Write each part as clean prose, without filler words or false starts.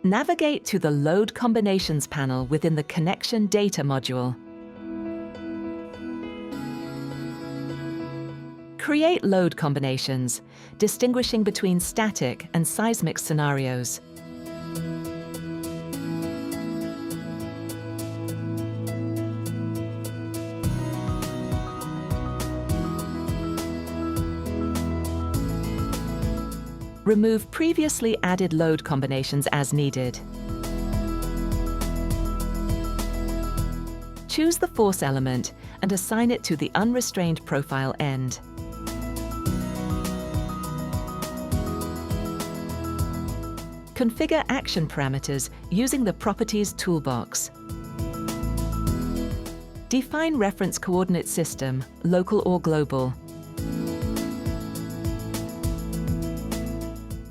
Navigate to the Load Combinations panel within the Connection Data module. Create load combinations, distinguishing between static and seismic scenarios. Remove previously added load combinations as needed. Choose the force element and assign it to the unrestrained profile end. Configure action parameters using the Properties toolbox. Define reference coordinate system, local or global.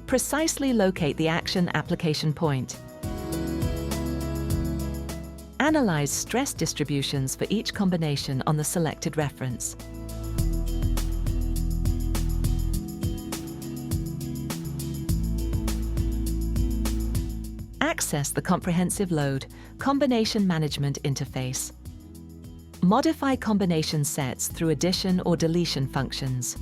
Precisely locate the action application point. Analyze stress distributions for each combination on the selected reference. Access the Comprehensive Load Combination Management interface. Modify combination sets through addition or deletion functions.